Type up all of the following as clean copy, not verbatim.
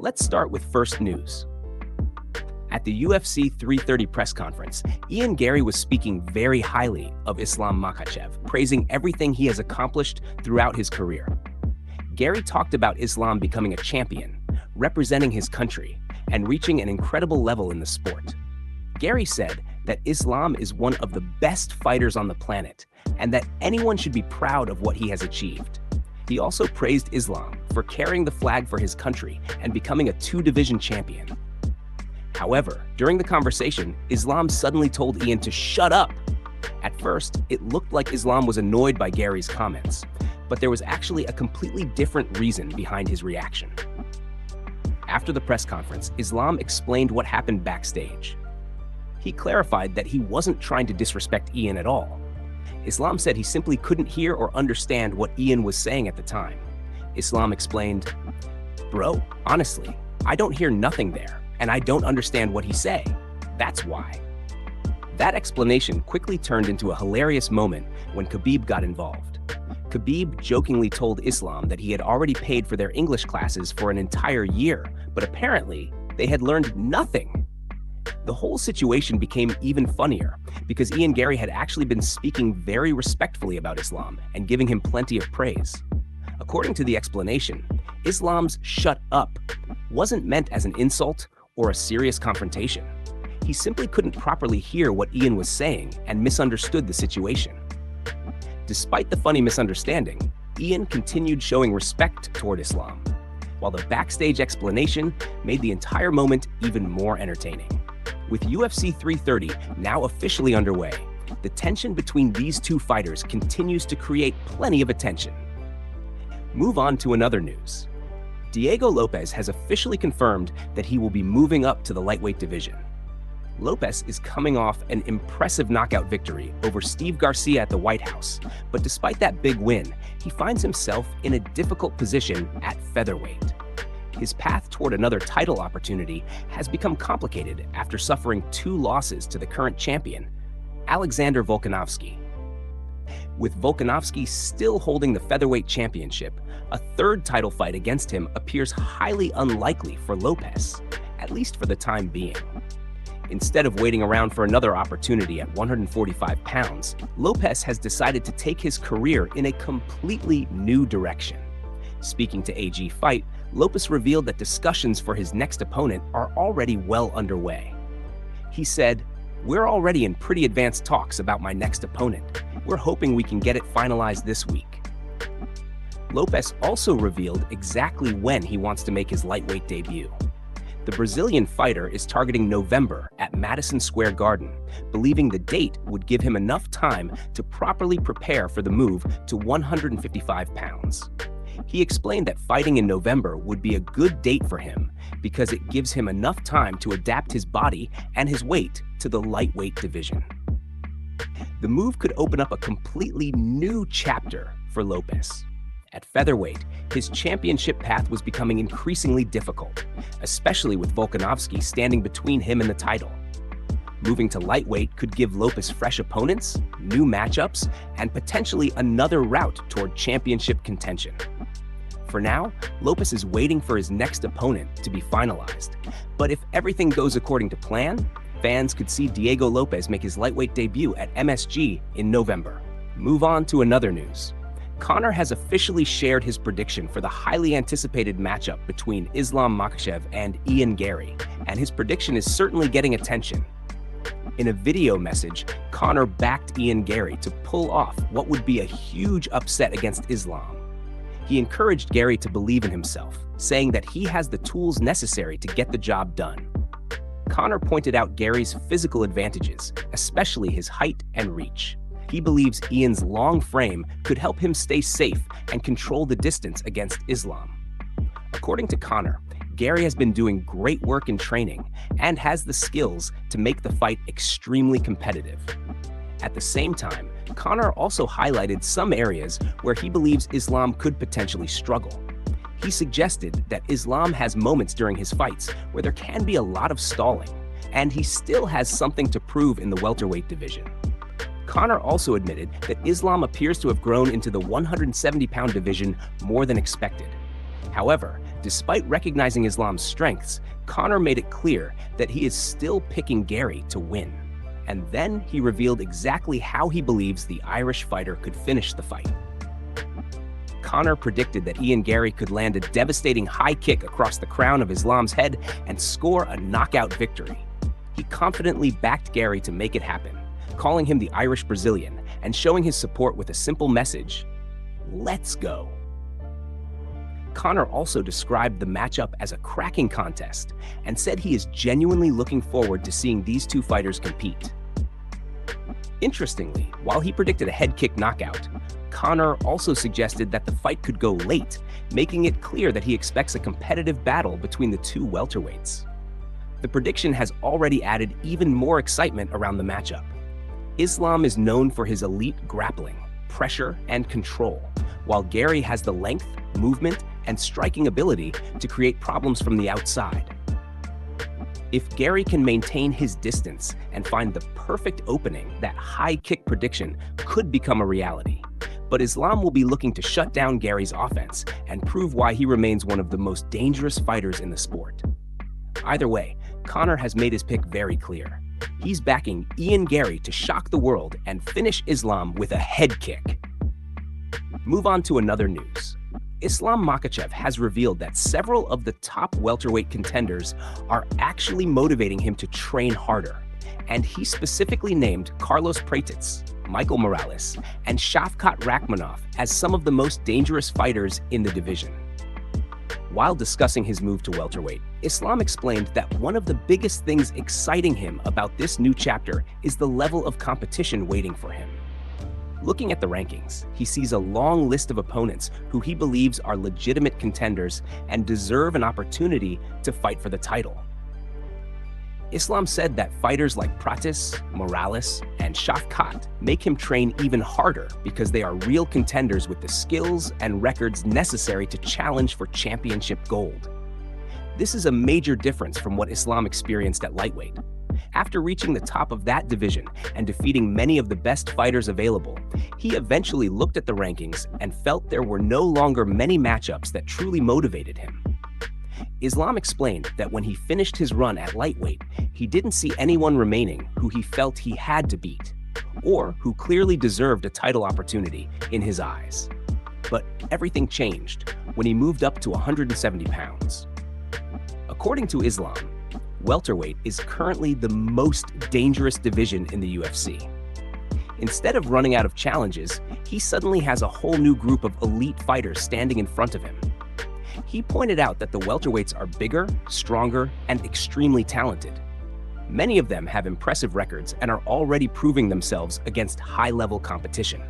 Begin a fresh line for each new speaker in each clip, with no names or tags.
Let's start with first news. At the UFC 330 press conference, Ian Garry was speaking very highly of Islam Makhachev, praising everything he has accomplished throughout his career. Garry talked about Islam becoming a champion, representing his country, and reaching an incredible level in the sport. Garry said that Islam is one of the best fighters on the planet, and that anyone should be proud of what he has achieved. He also praised Islam for carrying the flag for his country and becoming a two-division champion. However, during the conversation, Islam suddenly told Ian to shut up. At first, it looked like Islam was annoyed by Garry's comments, but there was actually a completely different reason behind his reaction. After the press conference, Islam explained what happened backstage. He clarified that he wasn't trying to disrespect Ian at all. Islam said he simply couldn't hear or understand what Ian was saying at the time. Islam explained, "Bro, honestly, I don't hear nothing there, and I don't understand what he's saying. That's why." That explanation quickly turned into a hilarious moment when Khabib got involved. Khabib jokingly told Islam that he had already paid for their English classes for an entire year, but apparently they had learned nothing. The whole situation became even funnier because Ian Garry had actually been speaking very respectfully about Islam and giving him plenty of praise. According to the explanation, Islam's "shut up" wasn't meant as an insult or a serious confrontation. He simply couldn't properly hear what Ian was saying and misunderstood the situation. Despite the funny misunderstanding, Ian continued showing respect toward Islam, while the backstage explanation made the entire moment even more entertaining. With UFC 330 now officially underway, the tension between these two fighters continues to create plenty of attention. Move on to another news. Diego Lopez has officially confirmed that he will be moving up to the lightweight division. Lopez is coming off an impressive knockout victory over Steve Garcia at the White House, but despite that big win, he finds himself in a difficult position at featherweight. His path toward another title opportunity has become complicated after suffering 2 losses to the current champion, Alexander Volkanovski. With Volkanovski still holding the featherweight championship, a third title fight against him appears highly unlikely for Lopez, at least for the time being. Instead of waiting around for another opportunity at 145 pounds, Lopez has decided to take his career in a completely new direction. Speaking to AG Fight, Lopez revealed that discussions for his next opponent are already well underway. He said, "We're already in pretty advanced talks about my next opponent. We're hoping we can get it finalized this week." Lopez also revealed exactly when he wants to make his lightweight debut. The Brazilian fighter is targeting November at Madison Square Garden, believing the date would give him enough time to properly prepare for the move to 155 pounds. He explained that fighting in November would be a good date for him because it gives him enough time to adapt his body and his weight to the lightweight division. The move could open up a completely new chapter for Lopez. At featherweight, his championship path was becoming increasingly difficult, especially with Volkanovski standing between him and the title. Moving to lightweight could give Lopez fresh opponents, new matchups, and potentially another route toward championship contention. For now, Lopez is waiting for his next opponent to be finalized. But if everything goes according to plan, fans could see Diego Lopez make his lightweight debut at MSG in November. Move on to another news. Conor has officially shared his prediction for the highly anticipated matchup between Islam Makhachev and Ian Garry, and his prediction is certainly getting attention. In a video message, Conor backed Ian Garry to pull off what would be a huge upset against Islam. He encouraged Garry to believe in himself, saying that he has the tools necessary to get the job done. Conor pointed out Garry's physical advantages, especially his height and reach. He believes Ian's long frame could help him stay safe and control the distance against Islam. According to Conor, Garry has been doing great work in training and has the skills to make the fight extremely competitive. At the same time, Conor also highlighted some areas where he believes Islam could potentially struggle. He suggested that Islam has moments during his fights where there can be a lot of stalling, and he still has something to prove in the welterweight division. Conor also admitted that Islam appears to have grown into the 170-pound division more than expected. However, Despite recognizing Islam's strengths, Conor made it clear that he is still picking Garry to win. And then he revealed exactly how he believes the Irish fighter could finish the fight. Conor predicted that Ian Garry could land a devastating high kick across the crown of Islam's head and score a knockout victory. He confidently backed Garry to make it happen, calling him the Irish Brazilian and showing his support with a simple message: "Let's go." Conor also described the matchup as a cracking contest and said he is genuinely looking forward to seeing these two fighters compete. Interestingly, while he predicted a head kick knockout, Conor also suggested that the fight could go late, making it clear that he expects a competitive battle between the two welterweights. The prediction has already added even more excitement around the matchup. Islam is known for his elite grappling, pressure, and control, while Garry has the length, movement, and striking ability to create problems from the outside. If Garry can maintain his distance and find the perfect opening, that high kick prediction could become a reality. But Islam will be looking to shut down Garry's offense and prove why he remains one of the most dangerous fighters in the sport. Either way, Conor has made his pick very clear. He's backing Ian Garry to shock the world and finish Islam with a head kick. Move on to another news. Islam Makhachev has revealed that several of the top welterweight contenders are actually motivating him to train harder, and he specifically named Carlos Praetitz, Michael Morales, and Shavkat Rakhmonov as some of the most dangerous fighters in the division. While discussing his move to welterweight, Islam explained that one of the biggest things exciting him about this new chapter is the level of competition waiting for him. Looking at the rankings, he sees a long list of opponents who he believes are legitimate contenders and deserve an opportunity to fight for the title. Islam said that fighters like Praetitz, Morales, and Shavkat make him train even harder because they are real contenders with the skills and records necessary to challenge for championship gold. This is a major difference from what Islam experienced at lightweight. After reaching the top of that division and defeating many of the best fighters available, he eventually looked at the rankings and felt there were no longer many matchups that truly motivated him. Islam explained that when he finished his run at lightweight, he didn't see anyone remaining who he felt he had to beat, or who clearly deserved a title opportunity in his eyes. But everything changed when he moved up to 170 pounds. According to Islam, welterweight is currently the most dangerous division in the UFC. Instead of running out of challenges, he suddenly has a whole new group of elite fighters standing in front of him. He pointed out that the welterweights are bigger, stronger, and extremely talented. Many of them have impressive records and are already proving themselves against high-level competition.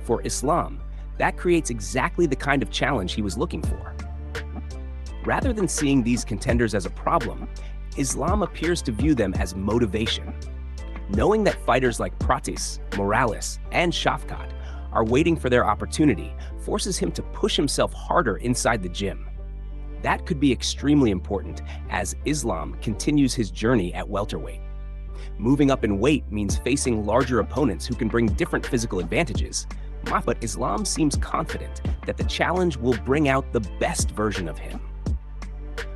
For Islam, that creates exactly the kind of challenge he was looking for. Rather than seeing these contenders as a problem, Islam appears to view them as motivation. Knowing that fighters like Praetitz, Morales, and Shavkat are waiting for their opportunity forces him to push himself harder inside the gym. That could be extremely important as Islam continues his journey at welterweight. Moving up in weight means facing larger opponents who can bring different physical advantages, but Islam seems confident that the challenge will bring out the best version of him.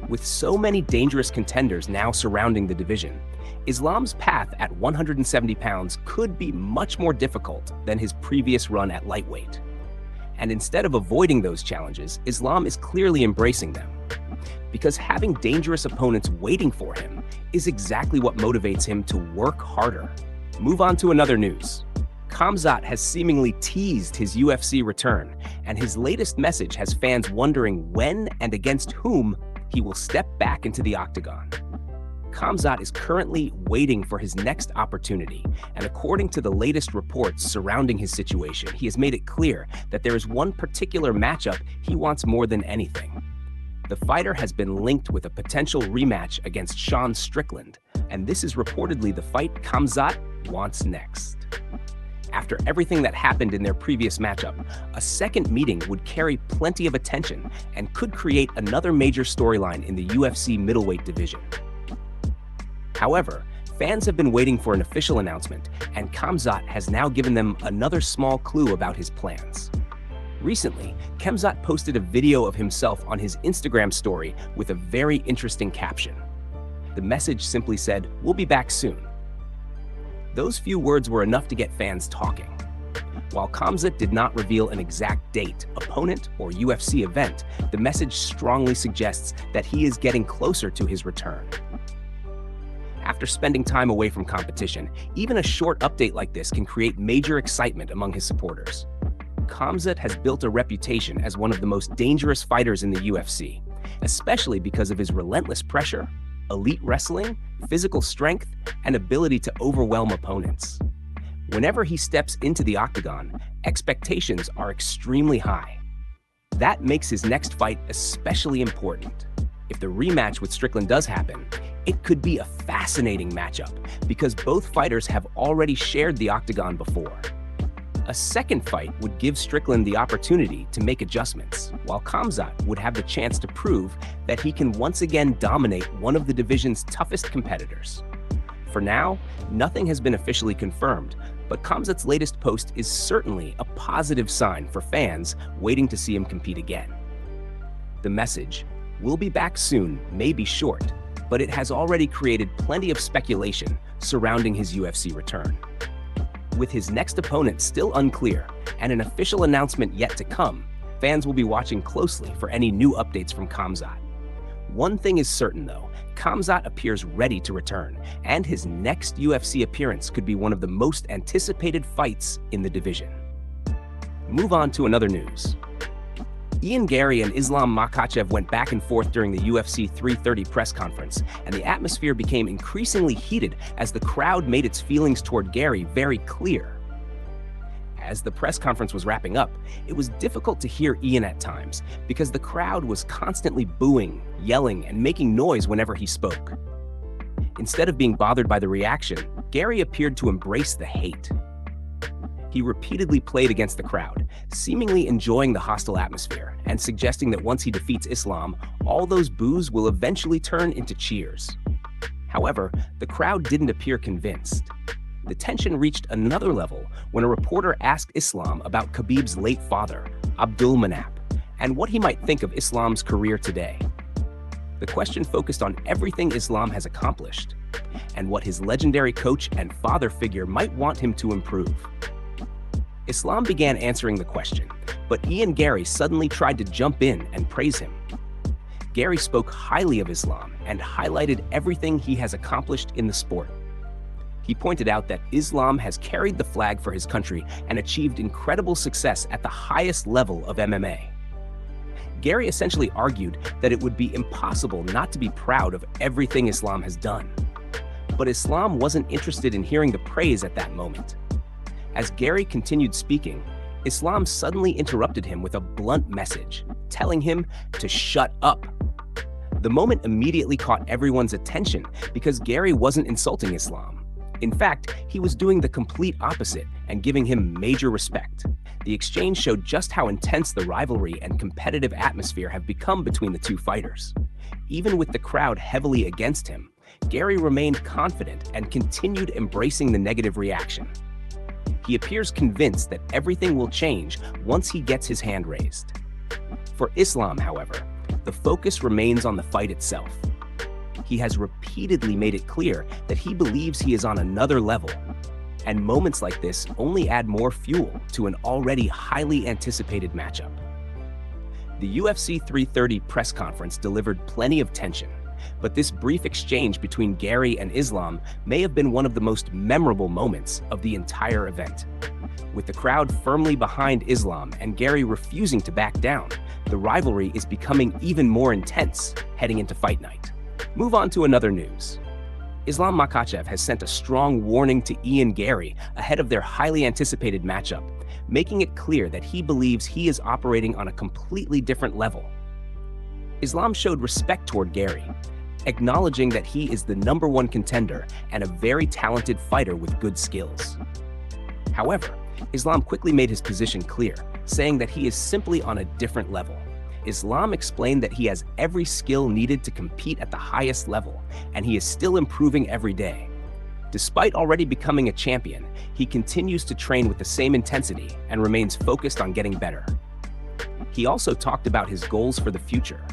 With so many dangerous contenders now surrounding the division, Islam's path at 170 pounds could be much more difficult than his previous run at lightweight. And instead of avoiding those challenges, Islam is clearly embracing them. Because having dangerous opponents waiting for him is exactly what motivates him to work harder. Move on to another news. Khamzat has seemingly teased his UFC return, and his latest message has fans wondering when and against whom he will step back into the octagon. Khamzat is currently waiting for his next opportunity, and according to the latest reports surrounding his situation, he has made it clear that there is one particular matchup he wants more than anything. The fighter has been linked with a potential rematch against Sean Strickland, and this is reportedly the fight Khamzat wants next. After everything that happened in their previous matchup, a second meeting would carry plenty of attention and could create another major storyline in the UFC middleweight division. However, fans have been waiting for an official announcement, and Khamzat has now given them another small clue about his plans. Recently, Khamzat posted a video of himself on his Instagram story with a very interesting caption. The message simply said, "We'll be back soon." Those few words were enough to get fans talking. While Khamzat did not reveal an exact date, opponent, or UFC event, the message strongly suggests that he is getting closer to his return. After spending time away from competition, even a short update like this can create major excitement among his supporters. Khamzat has built a reputation as one of the most dangerous fighters in the UFC, especially because of his relentless pressure, elite wrestling, physical strength, and ability to overwhelm opponents. Whenever he steps into the octagon, expectations are extremely high. That makes his next fight especially important. If the rematch with Strickland does happen, it could be a fascinating matchup because both fighters have already shared the octagon before. A second fight would give Strickland the opportunity to make adjustments, while Khamzat would have the chance to prove that he can once again dominate one of the division's toughest competitors. For now, nothing has been officially confirmed, but Khamzat's latest post is certainly a positive sign for fans waiting to see him compete again. The message, "We'll be back soon," may be short, but it has already created plenty of speculation surrounding his UFC return. With his next opponent still unclear and an official announcement yet to come, fans will be watching closely for any new updates from Khamzat. One thing is certain though, Khamzat appears ready to return, and his next UFC appearance could be one of the most anticipated fights in the division. Move on to another news. Ian Garry and Islam Makhachev went back and forth during the UFC 330 press conference, and the atmosphere became increasingly heated as the crowd made its feelings toward Garry very clear. As the press conference was wrapping up, it was difficult to hear Ian at times because the crowd was constantly booing, yelling, and making noise whenever he spoke. Instead of being bothered by the reaction, Garry appeared to embrace the hate. He repeatedly played against the crowd, seemingly enjoying the hostile atmosphere and suggesting that once he defeats Islam, all those boos will eventually turn into cheers. However, the crowd didn't appear convinced. The tension reached another level when a reporter asked Islam about Khabib's late father, Abdulmanap, and what he might think of Islam's career today. The question focused on everything Islam has accomplished and what his legendary coach and father figure might want him to improve. Islam began answering the question, but Ian Garry suddenly tried to jump in and praise him. Garry spoke highly of Islam and highlighted everything he has accomplished in the sport. He pointed out that Islam has carried the flag for his country and achieved incredible success at the highest level of MMA. Garry essentially argued that it would be impossible not to be proud of everything Islam has done. But Islam wasn't interested in hearing the praise at that moment. As Garry continued speaking, Islam suddenly interrupted him with a blunt message, telling him to shut up. The moment immediately caught everyone's attention because Garry wasn't insulting Islam. In fact, he was doing the complete opposite and giving him major respect. The exchange showed just how intense the rivalry and competitive atmosphere have become between the two fighters. Even with the crowd heavily against him, Garry remained confident and continued embracing the negative reaction. He appears convinced that everything will change once he gets his hand raised. For Islam, however, the focus remains on the fight itself. He has repeatedly made it clear that he believes he is on another level, and moments like this only add more fuel to an already highly anticipated matchup. The UFC 330 press conference delivered plenty of tension, but this brief exchange between Garry and Islam may have been one of the most memorable moments of the entire event. With the crowd firmly behind Islam and Garry refusing to back down, the rivalry is becoming even more intense heading into fight night. Move on to another news. Islam Makhachev has sent a strong warning to Ian Garry ahead of their highly anticipated matchup, making it clear that he believes he is operating on a completely different level. Islam showed respect toward Garry, acknowledging that he is the #1 contender and a very talented fighter with good skills. However, Islam quickly made his position clear, saying that he is simply on a different level. Islam explained that he has every skill needed to compete at the highest level, and he is still improving every day. Despite already becoming a champion, he continues to train with the same intensity and remains focused on getting better. He also talked about his goals for the future,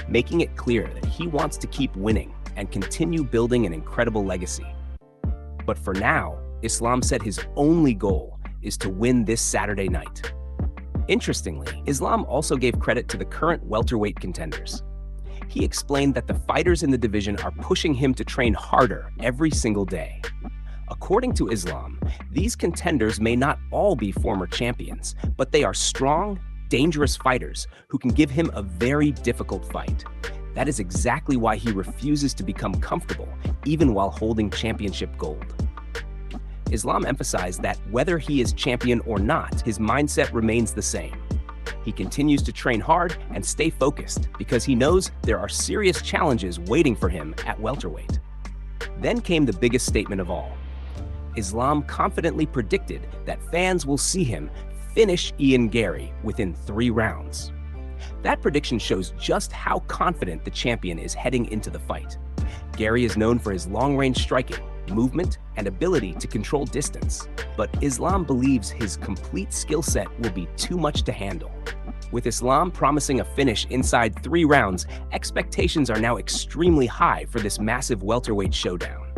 making it clear that he wants to keep winning and continue building an incredible legacy. But for now, Islam said his only goal is to win this Saturday night. Interestingly, Islam also gave credit to the current welterweight contenders. He explained that the fighters in the division are pushing him to train harder every single day. According to Islam, these contenders may not all be former champions, but they are strong, dangerous fighters who can give him a very difficult fight. That is exactly why he refuses to become comfortable, even while holding championship gold. Islam emphasized that whether he is champion or not, his mindset remains the same. He continues to train hard and stay focused because he knows there are serious challenges waiting for him at welterweight. Then came the biggest statement of all. Islam confidently predicted that fans will see him finish Ian Garry within 3 rounds. That prediction shows just how confident the champion is heading into the fight. Garry is known for his long-range striking, movement, and ability to control distance, but Islam believes his complete skill set will be too much to handle. With Islam promising a finish inside 3 rounds, expectations are now extremely high for this massive welterweight showdown.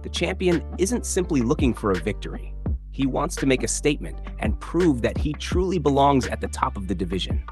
The champion isn't simply looking for a victory. He wants to make a statement and prove that he truly belongs at the top of the division.